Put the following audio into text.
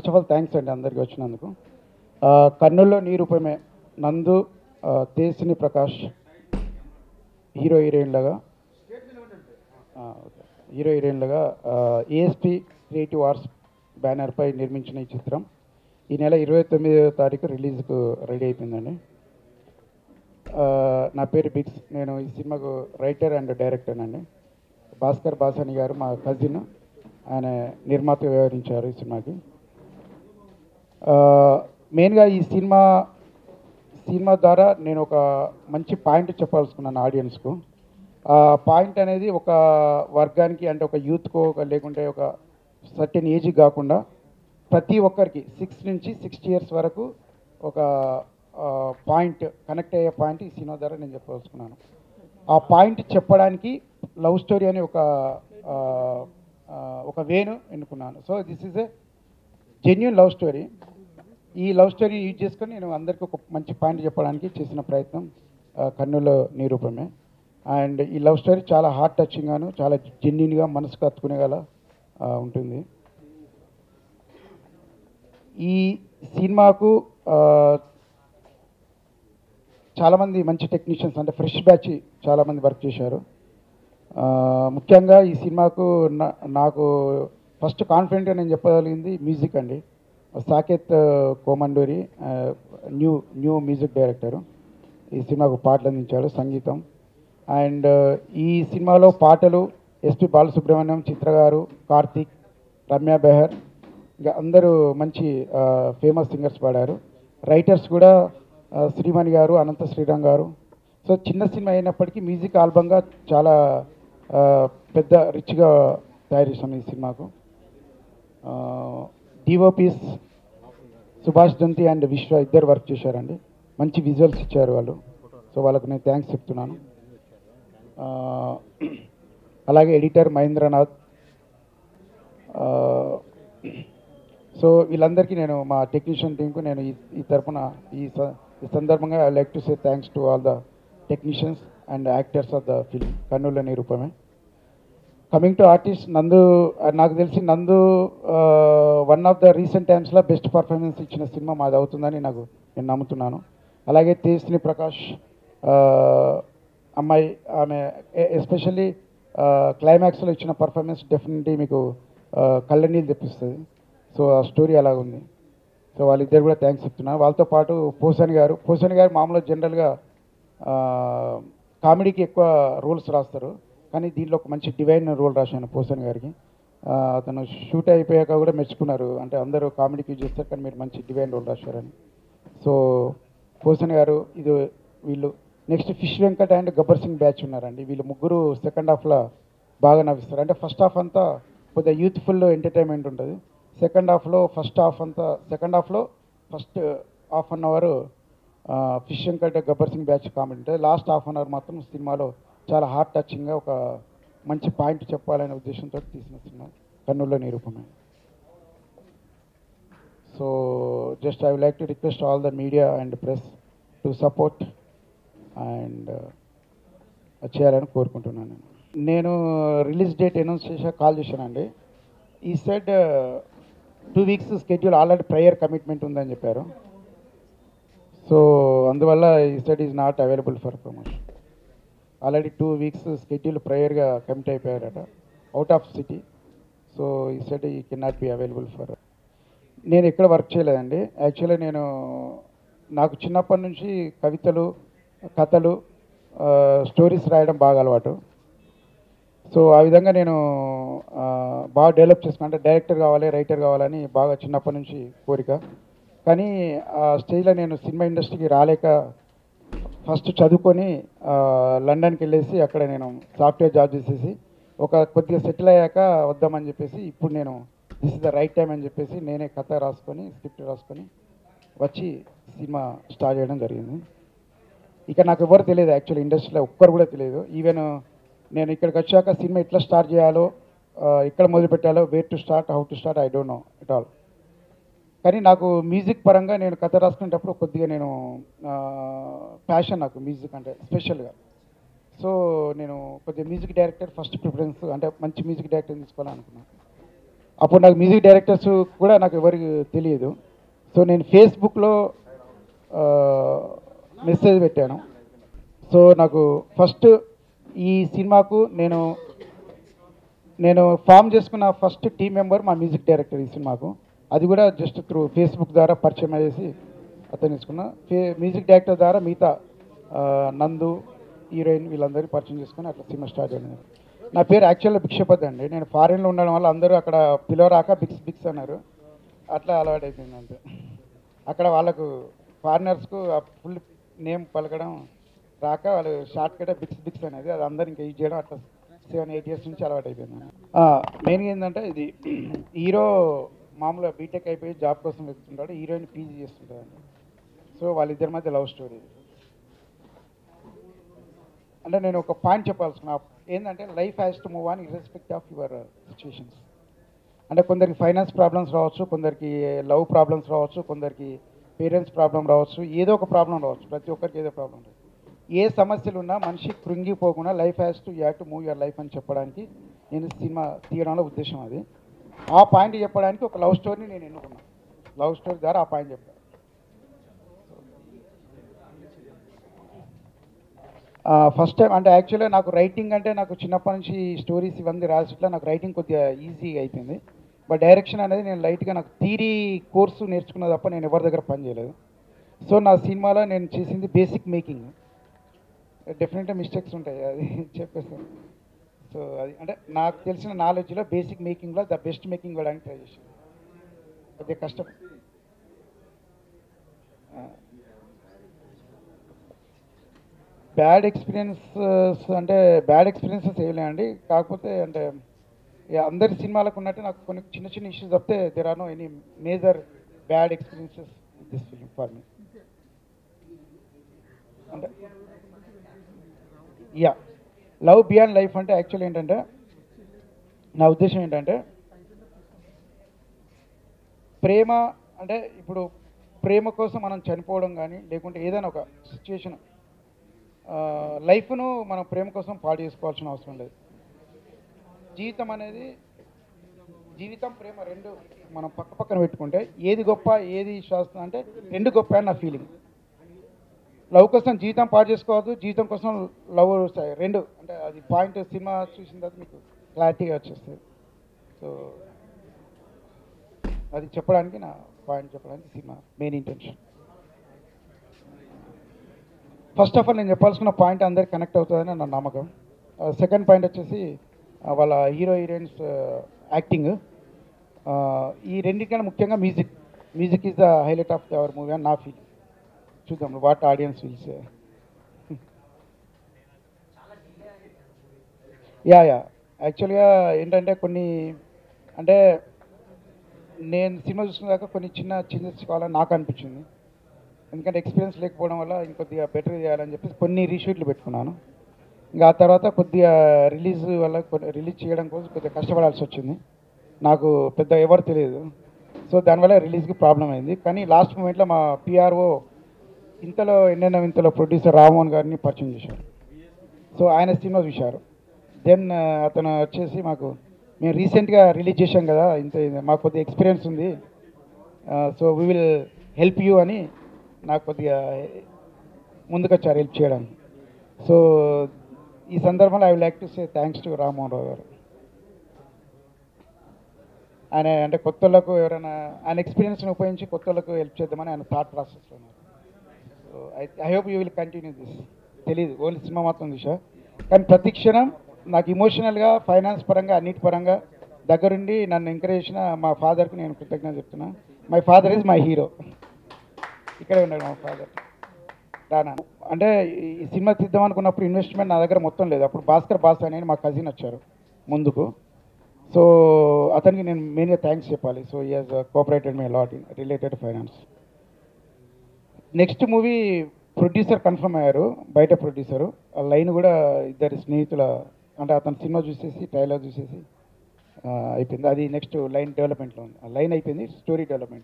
First of all thanks అండి అందరికీ వచ్చినందుకు. కన్నుల్లో నీ రూపమే నందు, తేసిని ప్రకాష్ హీరో హీరోయిన్లుగా ఏఎస్పి క్రియేటివ్ ఆర్ట్స్ బ్యానర్పై నిర్మించిన ఈ చిత్రం ఈ నెల 29వ తారీఖు రిలీజ్కు రెడీ అయిపోయిందండి. నా పేరు బిక్స్. నేను ఈ సినిమాకు రైటర్ అండ్ డైరెక్టర్ అండి. భాస్కర్ బాసాని గారు మా కజిన్, ఆయన నిర్మాత వ్యవహరించారు ఈ సినిమాకి. మెయిన్గా ఈ సినిమా ద్వారా నేను ఒక మంచి పాయింట్ చెప్పాల్సుకున్నాను ఆడియన్స్కు. ఆ పాయింట్ అనేది ఒక వర్గానికి, అంటే ఒక యూత్కో లేకుంటే ఒక సర్టెన్ ఏజ్ కాకుండా ప్రతి ఒక్కరికి 6 నుంచి 60 ఇయర్స్ వరకు ఒక పాయింట్ కనెక్ట్ అయ్యే పాయింట్ ఈ సినిమా ద్వారా నేను చెప్పదలుచుకున్నాను. ఆ పాయింట్ చెప్పడానికి లవ్ స్టోరీ అని ఒక వేను ఎన్నుకున్నాను. So this is a genuine love story. ఈ లవ్ స్టోరీ యూజ్ చేసుకొని నేను అందరికీ ఒక మంచి పాయింట్ చెప్పడానికి చేసిన ప్రయత్నం కన్నుల నిరూపమే. అండ్ ఈ లవ్ స్టోరీ చాలా హార్ట్ టచింగ్గాను, చాలా జెన్యూన్గా మనసుకు హత్తుకునేగల ఉంటుంది. ఈ సినిమాకు చాలామంది మంచి టెక్నీషియన్స్, అంటే ఫ్రెష్ బ్యాచ్ చాలామంది వర్క్ చేశారు. ముఖ్యంగా ఈ సినిమాకు నాకు ఫస్ట్ కాన్ఫిడెంట్గా నేను చెప్పగలిగింది మ్యూజిక్ అండి. Saketh Komanduri new music director ఈ సినిమాకు పాటలు అందించాడు, సంగీతం. అండ్ ఈ సినిమాలో పాటలు ఎస్పి బాలసుబ్రహ్మణ్యం, చిత్ర గారు, కార్తీక్, రమ్య బెహర్, ఇంకా అందరూ మంచి ఫేమస్ సింగర్స్ పాడారు. రైటర్స్ కూడా శ్రీమణి గారు, అనంత శ్రీరామ్ గారు. సో చిన్న సినిమా అయినప్పటికీ మ్యూజిక్ ఆల్బంగా చాలా పెద్ద రిచ్గా తయారు చేశాను ఈ సినిమాకు. డిఓపీస్ సుభాష్ దంతి అండ్ విశ్వ ఇద్దరు వర్క్ చేశారండి. మంచి విజువల్స్ ఇచ్చారు వాళ్ళు. సో వాళ్ళకు నేను థ్యాంక్స్ చెప్తున్నాను. అలాగే ఎడిటర్ మహేంద్రనాథ్. సో వీళ్ళందరికీ నేను మా టెక్నీషియన్ టీంకు నేను ఈ తరఫున ఈ సందర్భంగా I like to say thanks to all the technicians and actors of the film కన్నుల నిరూపమే. కమింగ్ టు ఆర్టిస్ట్ నందు, నాకు తెలిసి నందు వన్ ఆఫ్ ద రీసెంట్ టైమ్స్లో బెస్ట్ పర్ఫార్మెన్స్ ఇచ్చిన సినిమా మాది అవుతుందని నేను నమ్ముతున్నాను. అలాగే తేజస్విని ప్రకాష్ అమ్మాయి, ఆమె ఎస్పెషల్లీ క్లైమాక్స్లో ఇచ్చిన పర్ఫార్మెన్స్ డెఫినెట్లీ మీకు కళ్ళనీళ్ళు తెప్పిస్తుంది. సో ఆ స్టోరీ అలాగుంది. సో వాళ్ళిద్దరు కూడా థ్యాంక్స్ చెప్తున్నాను. వాళ్ళతో పాటు పోసాని గారు మామూలుగా జనరల్గా కామెడీకి ఎక్కువ రోల్స్ రాస్తారు, కానీ దీంట్లో ఒక మంచి డివైన్ రోల్ రాశాను పోసాని గారికి. అతను షూట్ అయిపోయాక కూడా మెచ్చుకున్నారు, అంటే అందరూ కామెడీకి యూజ్ చేస్తారు కానీ మీరు మంచి డివైన్ రోల్ రాశారని. సో పోసాని గారు, వీళ్ళు next fish Venkat and Gabbar Singh batch ఉన్నారండి. వీళ్ళు ముగ్గురు సెకండ్ హాఫ్లో బాగా నవ్విస్తారు. అంటే ఫస్ట్ హాఫ్ అంతా కొద్దిగా యూత్ఫుల్ ఎంటర్టైన్మెంట్ ఉంటుంది. సెకండ్ హాఫ్లో first half an hour fish Venkat Gabbar Singh batch comedy ఉంటుంది. లాస్ట్ హాఫ్ అన్ అవర్ మాత్రం సినిమాలో చాలా హార్ట్ టచింగ్గా ఒక మంచి పాయింట్ చెప్పాలనే ఉద్దేశంతో తీసిన సినిమా కన్నుల నిరూపమే. So just I would like to request all the media and press to support and చేయాలని కోరుకుంటున్నాను. నేను రిలీజ్ డేట్ అనౌన్స్ చేశాక కాల్ చేశానండి. ఈ సెడ్ 2 weeks schedule already prior commitment ఉందని చెప్పారు. సో అందువల్ల ఈ సెడ్ is not available for promotion. Already 2 weeks schedule ప్రేయర్గా కమిట్ అయిపోయారట, అవుట్ ఆఫ్ సిటీ. సో ఈ సెడ్ ఈ can not be available for. నేను ఎక్కడ వర్క్ చేయలేదండి. యాక్చువల్లీ నాకు చిన్నప్పటి నుంచి కవితలు, కథలు, స్టోరీస్ రాయడం బాగా అలవాటు. సో ఆ విధంగా నేను బాగా డెవలప్ చేసుకున్నాను. అంటే డైరెక్టర్ కావాలి, రైటర్ కావాలని బాగా చిన్నప్పటి నుంచి కోరిక. కానీ ఆ స్టేజ్లో నేను సినిమా ఇండస్ట్రీకి రాలేక ఫస్ట్ చదువుకొని లండన్కి వెళ్ళేసి అక్కడ నేను సాఫ్ట్వేర్ జాబ్ చేసేసి కొద్దిగా సెటిల్ అయ్యాక వద్దామని చెప్పేసి ఇప్పుడు నేను this is the right time అని చెప్పేసి నేనే కథ రాసుకొని స్క్రిప్ట్ రాసుకొని వచ్చి సినిమా స్టార్ట్ చేయడం జరిగింది. ఇక నాకు ఎవరు తెలియదు, యాక్చువల్లీ ఇండస్ట్రీలో ఒక్కరు కూడా తెలియదు. ఈవెన్ నేను ఇక్కడికి వచ్చాక సినిమా ఎట్లా స్టార్ట్ చేయాలో, ఎక్కడ మొదలు పెట్టాలో, where to start, how to start, I don't know at all. కానీ నాకు మ్యూజిక్ పరంగా నేను కథ రాసుకునేటప్పుడు కొద్దిగా ప్యాషన్ నాకు మ్యూజిక్ అంటే స్పెషల్గా. సో నేను కొద్దిగా మ్యూజిక్ డైరెక్టర్ ఫస్ట్ ప్రిఫరెన్స్, అంటే మంచి మ్యూజిక్ డైరెక్టర్ తీసుకోవాలనుకున్నాను. అప్పుడు నాకు మ్యూజిక్ డైరెక్టర్స్ కూడా నాకు ఎవరికి తెలియదు. సో నేను ఫేస్బుక్లో మెసేజ్ పెట్టాను. సో నాకు ఫస్ట్ ఈ సినిమాకు నేను ఫామ్ చేసుకున్న ఫస్ట్ టీం మెంబర్ మా మ్యూజిక్ డైరెక్టర్ ఈ సినిమాకు. అది కూడా జస్ట్ త్రూ ఫేస్బుక్ ద్వారా పరిచయం అయ్యేసి అతను తీసుకున్న మ్యూజిక్ డైరెక్టర్ ద్వారా మిగతా నందు హీరోయిన్ వీళ్ళందరినీ పరిచయం చేసుకుని అట్లా సినిమా స్టార్ట్ అయింది. నా పేరు యాక్చువల్గా భిక్షపతి అండి. నేను ఫారిన్లో ఉండడం వల్ల అందరూ అక్కడ పిలవరాక బిక్స్ బిక్స్ అన్నారు. అట్లా అలవాటు అయిపోయింది అంతే. అక్కడ వాళ్ళకు ఫారినర్స్కు ఫుల్ నేమ్ పలకడం రాక వాళ్ళు షార్ట్ కట్ బిక్స్ బిక్స్ అనేది అది అందరు ఇంకా యూజ్ చేయడం అట్లా 7-8 years నుంచి అలవాటు అయిపోయింది. మెయిన్గా ఏంటంటే ఇది హీరో మామూలుగా బీటెక్ అయిపోయి జాబ్ కోసం వెళ్తుంటాడు, హీరోయిన్ పీజీ చేస్తుంటాడు. సో వాళ్ళిద్దరి మధ్య లవ్ స్టోరీ. అంటే నేను ఒక పాయింట్ చెప్పాల్సిన ఏంటంటే life has to move on irrespective of your situations. అంటే కొందరికి ఫైనాన్స్ ప్రాబ్లమ్స్ రావచ్చు, కొందరికి లవ్ ప్రాబ్లమ్స్ రావచ్చు, కొందరికి పేరెంట్స్ ప్రాబ్లం రావచ్చు, ఏదో ఒక ప్రాబ్లం రావచ్చు. ప్రతి ఒక్కరికి ఏదో ప్రాబ్లం రావచ్చు. ఏ సమస్యలు ఉన్నా మనిషి కృంగిపోకుండా life has to you have to move your life అని చెప్పడానికి నేను సినిమా తీయడంలో ఉద్దేశం అది. ఆ పాయింట్ చెప్పడానికి ఒక లవ్ స్టోరీని నేను ఎన్నుకున్నాను. లవ్ స్టోరీ ద్వారా ఆ పాయింట్ చెప్పాను. ఫస్ట్ టైం అంటే యాక్చువల్గా నాకు రైటింగ్ అంటే నాకు చిన్నప్పటి నుంచి స్టోరీస్ ఇవన్నీ రాసిట్లా నాకు రైటింగ్ కొద్దిగా ఈజీగా అయిపోయింది. బట్ డైరెక్షన్ అనేది నేను లైట్గా నాకు థియరీ కోర్సు నేర్చుకున్న తప్ప నేను ఎవరి దగ్గర పని చేయలేదు. సో నా సినిమాలో నేను చేసింది బేసిక్ మేకింగ్. డెఫినెట్గా మిస్టేక్స్ ఉంటాయి, అది చెప్పేస్తాను. సో అది అంటే నాకు తెలిసిన నాలెడ్జ్లో బేసిక్ మేకింగ్లో ద బెస్ట్ మేకింగ్ ఇవ్వడానికి ట్రై చేశాను. కొద్దిగా కష్టం. బ్యాడ్ ఎక్స్పీరియన్సెస్ అంటే బ్యాడ్ ఎక్స్పీరియన్సెస్ ఏమలేండి. కాకపోతే అంటే అందరి సినిమాలకు ఉన్నట్టు నాకు కొన్ని చిన్న చిన్న ఇష్యూస్ తప్పితే there are no any major bad experiences this film for me. అంటే యా లవ్ బియాండ్ లైఫ్ అంటే యాక్చువల్ ఏంటంటే నా ఉద్దేశం ఏంటంటే ప్రేమ అంటే ఇప్పుడు ప్రేమ కోసం మనం చనిపోవడం కానీ లేకుంటే ఏదైనా ఒక సిచ్యువేషన్ లైఫ్ను మనం ప్రేమ కోసం పాడు చేసుకోవాల్సిన అవసరం లేదు. జీవితం ప్రేమ రెండు మనం పక్క పక్కన పెట్టుకుంటే ఏది గొప్ప ఏది శాస్త్రం అంటే రెండు గొప్ప అని నా ఫీలింగ్. లవ్ కోసం జీవితం పాడు చేసుకోవద్దు, జీవితం కోసం లవ్ రెండు అంటే అది పాయింట్ సినిమా చూసిన తర్వాత మీకు క్లారిటీగా వచ్చేస్తుంది. సో అది చెప్పడానికి నా పాయింట్ చెప్పడానికి cinema main intention. First of all నేను చెప్పాల్సిన పాయింట్ అందరికి కనెక్ట్ అవుతుందని నా నమ్మకం. సెకండ్ పాయింట్ వచ్చేసి వాళ్ళ హీరో హీరోయిన్స్ యాక్టింగ్. ఈ రెండింటికన్నా ముఖ్యంగా music is the highlight of our movie అని నా ఫీలింగ్. చూద్దాం వాట్ ఆడియన్స్ విల్స్. యా యాక్చువల్గా ఏంటంటే కొన్ని అంటే నేను సినిమా చూసుకున్నాక కొన్ని చిన్న చేంజెస్ కావాలని నాకు అనిపించింది. ఎందుకంటే ఎక్స్పీరియన్స్ లేకపోవడం వల్ల ఇంకొద్దిగా బెటర్ చేయాలని చెప్పేసి కొన్ని రీషూట్లు పెట్టుకున్నాను. ఇంకా ఆ తర్వాత కొద్దిగా రిలీజ్ చేయడం కోసం కొద్దిగా కష్టపడాల్సి వచ్చింది. నాకు పెద్ద ఎవరు తెలియదు. సో దానివల్ల రిలీజ్కి ప్రాబ్లం అయింది. కానీ లాస్ట్ మూమెంట్లో మా పిఆర్ఓ ఇంతలో ప్రొడ్యూసర్ రామ్మోహన్ గారిని పరిచయం చేశారు. సో ఆయన సినిమా చూశారు. దెన్ అతను వచ్చేసి మేము రీసెంట్గా రిలీజ్ చేశాం కదా, మాకు కొద్దిగా ఎక్స్పీరియన్స్ ఉంది, so we will help you అని నాకు కొద్దిగా ముందుకొచ్చారు హెల్ప్ చేయడానికి. సో ఈ సందర్భంలో I would like to say thanks to Rammohan Rao garu. ఆయన అంటే కొత్తలకు ఎవరైనా ఆయన ఎక్స్పీరియన్స్ని ఉపయోగించి కొత్తలకు హెల్ప్ చేద్దామని ఆయన థాట్ ప్రాసెస్లో ఉన్నారు. So I hope you will continue this. తెలీదు, ఓన్లీ సినిమా మాత్రం చూసా. కానీ ప్రతి క్షణం నాకు ఇమోషనల్గా ఫైనాన్స్ పరంగా అన్నిటి పరంగా దగ్గరుండి నన్ను ఎంకరేజ్ చేసిన మా ఫాదర్కి నేను కృతజ్ఞత చెప్తున్నా. My father is my hero. ఇక్కడే ఉన్నాడు మా ఫాదర్ రానా. అంటే ఈ సినిమా తీద్దాం అనుకున్నప్పుడు ఇన్వెస్ట్మెంట్ నా దగ్గర మొత్తం లేదు. అప్పుడు భాస్కర్ బాస్ అని మా కజిన్ వచ్చారు ముందుకు. సో అతనికి నేను మెయిన్గా థ్యాంక్స్ చెప్పాలి. So he has cooperated my lot in related finance. Next movie producer confirm అయ్యారు, బయట ప్రొడ్యూసరు. ఆ లైన్ కూడా ఇద్దరు స్నేహితుల అంటే అతను సినిమా చూసేసి ట్రైలర్ చూసేసి అయిపోయింది. అది నెక్స్ట్ లైన్ డెవలప్మెంట్లో ఉంది. ఆ లైన్ అయిపోయింది, స్టోరీ డెవలప్మెంట్.